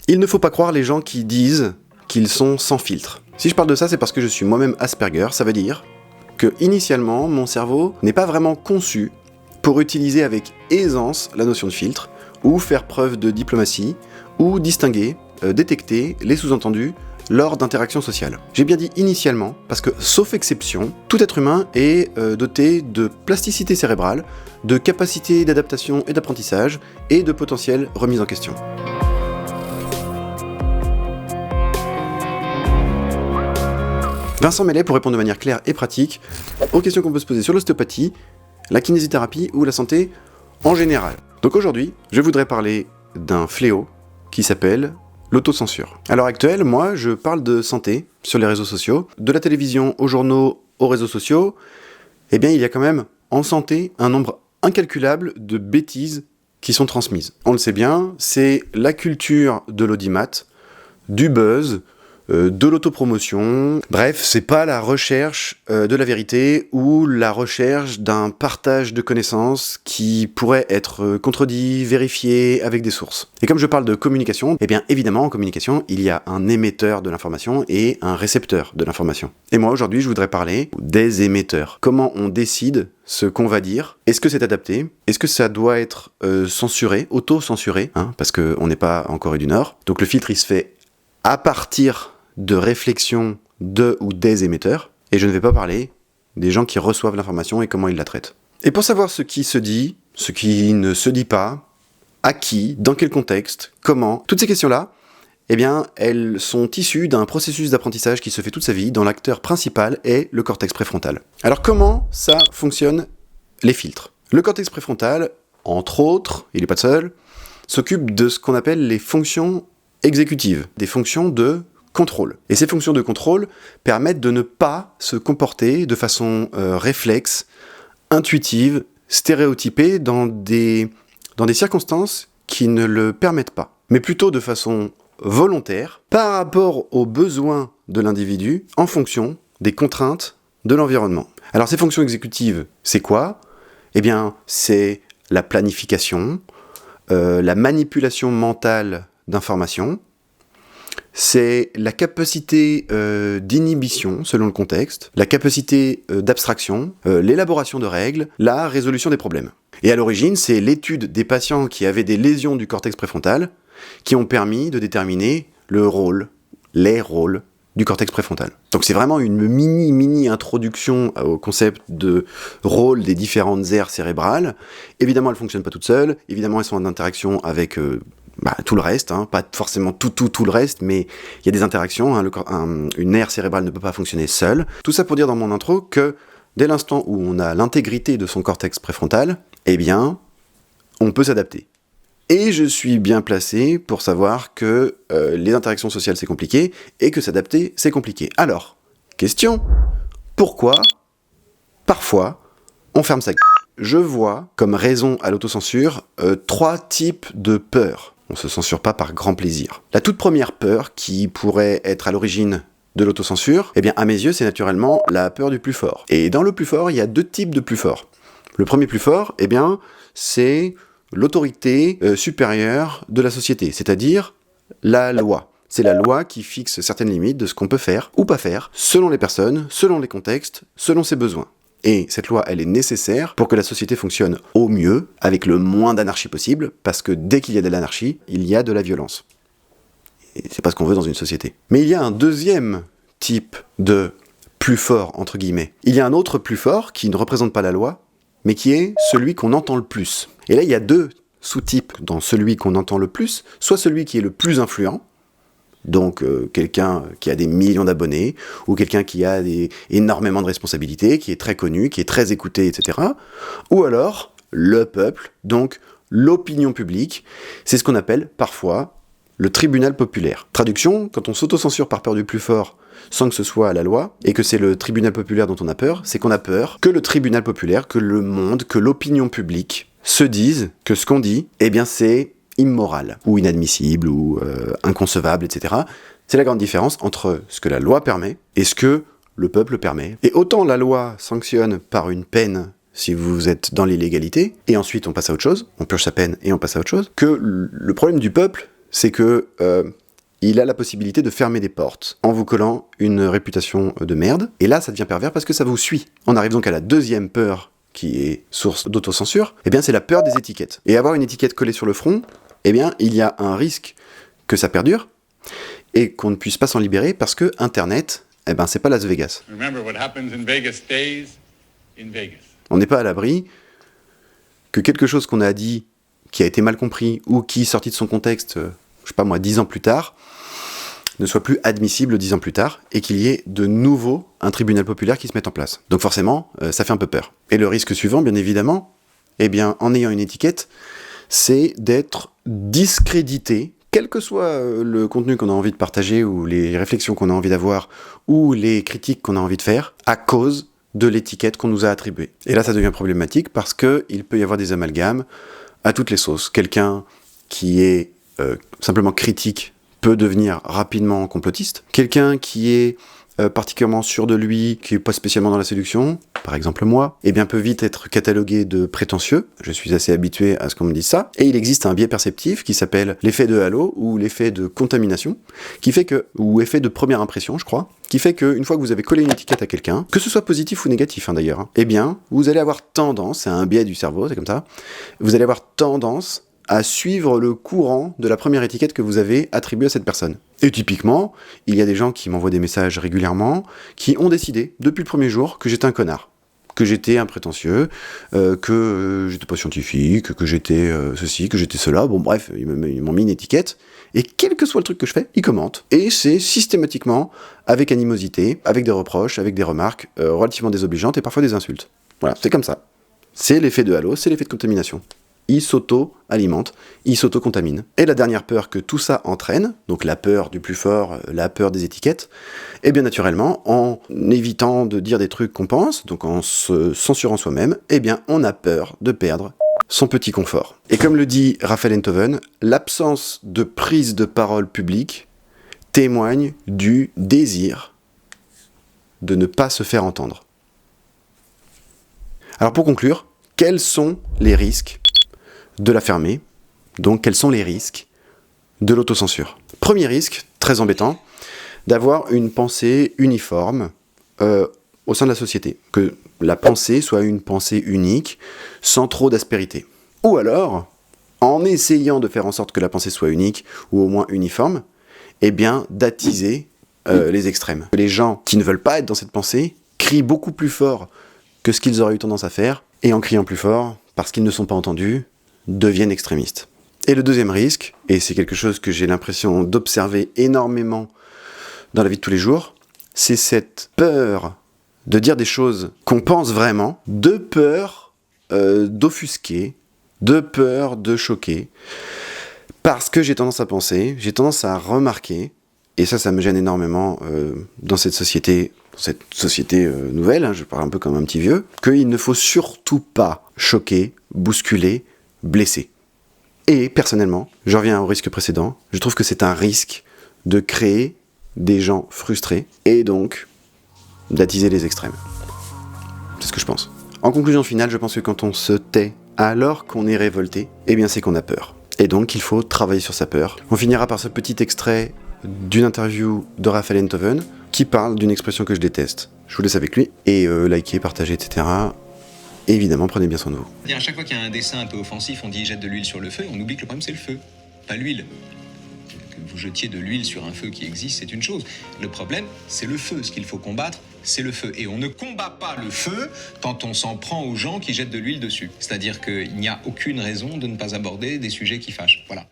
Il ne faut pas croire les gens qui disent qu'ils sont sans filtre. Si je parle de ça, c'est parce que je suis moi-même Asperger, ça veut dire que initialement, mon cerveau n'est pas vraiment conçu pour utiliser avec aisance la notion de filtre, ou faire preuve de diplomatie, ou distinguer, détecter les sous-entendus lors d'interactions sociales. J'ai bien dit initialement, parce que, sauf exception, tout être humain est doté de plasticité cérébrale, de capacité d'adaptation et d'apprentissage, et de potentiel remise en question. Vincent Mellet pour répondre de manière claire et pratique aux questions qu'on peut se poser sur l'ostéopathie, la kinésithérapie ou la santé en général. Donc aujourd'hui, je voudrais parler d'un fléau qui s'appelle l'autocensure. À l'heure actuelle, moi, je parle de santé sur les réseaux sociaux, de la télévision aux journaux, aux réseaux sociaux. Eh bien, il y a quand même en santé un nombre incalculable de bêtises qui sont transmises. On le sait bien, c'est la culture de l'audimat, du buzz, de l'autopromotion. Bref, c'est pas la recherche de la vérité ou la recherche d'un partage de connaissances qui pourrait être contredit, vérifié avec des sources. Et comme je parle de communication, eh bien évidemment en communication, il y a un émetteur de l'information et un récepteur de l'information. Et moi aujourd'hui, je voudrais parler des émetteurs. Comment on décide ce qu'on va dire? Est-ce que c'est adapté? Est-ce que ça doit être censuré, auto-censuré, parce qu'on n'est pas en Corée du Nord. Donc le filtre, il se fait à partir de réflexion de ou des émetteurs, et je ne vais pas parler des gens qui reçoivent l'information et comment ils la traitent. Et pour savoir ce qui se dit, ce qui ne se dit pas, à qui, dans quel contexte, comment, toutes ces questions-là, eh bien, elles sont issues d'un processus d'apprentissage qui se fait toute sa vie, dont l'acteur principal est le cortex préfrontal. Alors comment ça fonctionne, les filtres? Le cortex préfrontal, entre autres, il n'est pas seul, s'occupe de ce qu'on appelle les fonctions exécutives, des fonctions de contrôle. Et ces fonctions de contrôle permettent de ne pas se comporter de façon réflexe, intuitive, stéréotypée dans des circonstances qui ne le permettent pas, mais plutôt de façon volontaire par rapport aux besoins de l'individu en fonction des contraintes de l'environnement. Alors ces fonctions exécutives, c'est quoi? Eh bien, c'est la planification, la manipulation mentale d'informations, c'est la capacité d'inhibition selon le contexte, la capacité d'abstraction, l'élaboration de règles, la résolution des problèmes. Et à l'origine, c'est l'étude des patients qui avaient des lésions du cortex préfrontal qui ont permis de déterminer les rôles du cortex préfrontal. Donc c'est vraiment une mini introduction au concept de rôle des différentes aires cérébrales. Évidemment, elles ne fonctionnent pas toutes seules, évidemment, elles sont en interaction avec tout le reste, pas forcément tout le reste, mais il y a des interactions, une aire cérébrale ne peut pas fonctionner seule. Tout ça pour dire dans mon intro que dès l'instant où on a l'intégrité de son cortex préfrontal, eh bien, on peut s'adapter. Et je suis bien placé pour savoir que les interactions sociales c'est compliqué, et que s'adapter c'est compliqué. Alors, question, pourquoi, parfois, on ferme sa gueule? Je vois comme raison à l'autocensure 3 types de peurs. On ne se censure pas par grand plaisir. La toute première peur qui pourrait être à l'origine de l'autocensure, eh bien à mes yeux c'est naturellement la peur du plus fort. Et dans le plus fort, il y a 2 types de plus fort. Le premier plus fort, eh bien c'est l'autorité supérieure de la société, c'est-à-dire la loi. C'est la loi qui fixe certaines limites de ce qu'on peut faire ou pas faire, selon les personnes, selon les contextes, selon ses besoins. Et cette loi, elle est nécessaire pour que la société fonctionne au mieux, avec le moins d'anarchie possible, parce que dès qu'il y a de l'anarchie, il y a de la violence. Et c'est pas ce qu'on veut dans une société. Mais il y a un deuxième type de plus fort, entre guillemets. Il y a un autre plus fort qui ne représente pas la loi, mais qui est celui qu'on entend le plus. Et là, il y a 2 sous-types dans celui qu'on entend le plus, soit celui qui est le plus influent, donc quelqu'un qui a des millions d'abonnés, ou quelqu'un qui a énormément de responsabilités, qui est très connu, qui est très écouté, etc. Ou alors le peuple, donc l'opinion publique, c'est ce qu'on appelle parfois le tribunal populaire. Traduction, quand on s'autocensure par peur du plus fort, sans que ce soit la loi, et que c'est le tribunal populaire dont on a peur, c'est qu'on a peur que le tribunal populaire, que le monde, que l'opinion publique se disent que ce qu'on dit, eh bien c'est immoral, ou inadmissible, ou inconcevable, etc. C'est la grande différence entre ce que la loi permet et ce que le peuple permet. Et autant la loi sanctionne par une peine si vous êtes dans l'illégalité, et ensuite on passe à autre chose, on purge sa peine et on passe à autre chose, que le problème du peuple, c'est que il a la possibilité de fermer des portes en vous collant une réputation de merde. Et là, ça devient pervers parce que ça vous suit. On arrive donc à la deuxième peur qui est source d'autocensure. Eh bien, c'est la peur des étiquettes. Et avoir une étiquette collée sur le front, eh bien, il y a un risque que ça perdure et qu'on ne puisse pas s'en libérer parce que Internet, eh ben, c'est pas Las Vegas. On n'est pas à l'abri que quelque chose qu'on a dit qui a été mal compris ou qui, sorti de son contexte, je sais pas moi, 10 ans plus tard, ne soit plus admissible 10 ans plus tard, et qu'il y ait de nouveau un tribunal populaire qui se mette en place. Donc forcément, ça fait un peu peur. Et le risque suivant, bien évidemment, eh bien, en ayant une étiquette, c'est d'être discrédité, quel que soit le contenu qu'on a envie de partager, ou les réflexions qu'on a envie d'avoir, ou les critiques qu'on a envie de faire, à cause de l'étiquette qu'on nous a attribuée. Et là, ça devient problématique parce qu'il peut y avoir des amalgames à toutes les sauces. Quelqu'un qui est simplement critique peut devenir rapidement complotiste. Quelqu'un qui est particulièrement sûr de lui, qui n'est pas spécialement dans la séduction, par exemple moi, eh bien peut vite être catalogué de prétentieux. Je suis assez habitué à ce qu'on me dise ça. Et il existe un biais perceptif qui s'appelle l'effet de halo ou l'effet de contamination, qui fait que, ou effet de première impression, je crois, qui fait qu'une fois que vous avez collé une étiquette à quelqu'un, que ce soit positif ou négatif d'ailleurs, eh bien, vous allez avoir tendance, c'est un biais du cerveau, c'est comme ça, vous allez avoir tendance à suivre le courant de la première étiquette que vous avez attribuée à cette personne. Et typiquement, il y a des gens qui m'envoient des messages régulièrement, qui ont décidé, depuis le premier jour, que j'étais un connard, que j'étais un prétentieux, que j'étais pas scientifique, que j'étais ceci, que j'étais cela, bon bref, ils m'ont mis une étiquette, et quel que soit le truc que je fais, ils commentent. Et c'est systématiquement avec animosité, avec des reproches, avec des remarques relativement désobligeantes et parfois des insultes. Voilà, c'est comme ça. C'est l'effet de halo, c'est l'effet de contamination. Il s'auto-alimente, il s'auto-contamine. Et la dernière peur que tout ça entraîne, donc la peur du plus fort, la peur des étiquettes, et bien naturellement, en évitant de dire des trucs qu'on pense, donc en se censurant soi-même, eh bien on a peur de perdre son petit confort. Et comme le dit Raphaël Enthoven, l'absence de prise de parole publique témoigne du désir de ne pas se faire entendre. Alors pour conclure, quels sont les risques de la fermer? Donc quels sont les risques de l'autocensure? Premier risque, très embêtant, d'avoir une pensée uniforme au sein de la société. Que la pensée soit une pensée unique, sans trop d'aspérité. Ou alors, en essayant de faire en sorte que la pensée soit unique, ou au moins uniforme, eh bien d'attiser les extrêmes. Les gens qui ne veulent pas être dans cette pensée crient beaucoup plus fort que ce qu'ils auraient eu tendance à faire, et en criant plus fort, parce qu'ils ne sont pas entendus, deviennent extrémistes. Et le deuxième risque, et c'est quelque chose que j'ai l'impression d'observer énormément dans la vie de tous les jours, c'est cette peur de dire des choses qu'on pense vraiment, de peur d'offusquer, de peur de choquer, parce que j'ai tendance à penser, j'ai tendance à remarquer, et ça me gêne énormément dans cette société nouvelle, hein, je parle un peu comme un petit vieux, qu'il ne faut surtout pas choquer, bousculer, blessé. Et personnellement, je reviens au risque précédent, je trouve que c'est un risque de créer des gens frustrés et donc d'attiser les extrêmes. C'est ce que je pense. En conclusion finale, je pense que quand on se tait alors qu'on est révolté, eh bien c'est qu'on a peur. Et donc il faut travailler sur sa peur. On finira par ce petit extrait d'une interview de Raphaël Enthoven qui parle d'une expression que je déteste. Je vous laisse avec lui et likez, partagez, etc. Et évidemment, prenez bien soin de vous. À chaque fois qu'il y a un dessin un peu offensif, on dit jette de l'huile sur le feu, et on oublie que le problème c'est le feu, pas l'huile. Que vous jetiez de l'huile sur un feu qui existe, c'est une chose. Le problème, c'est le feu. Ce qu'il faut combattre, c'est le feu. Et on ne combat pas le feu quand on s'en prend aux gens qui jettent de l'huile dessus. C'est-à-dire qu'il n'y a aucune raison de ne pas aborder des sujets qui fâchent. Voilà.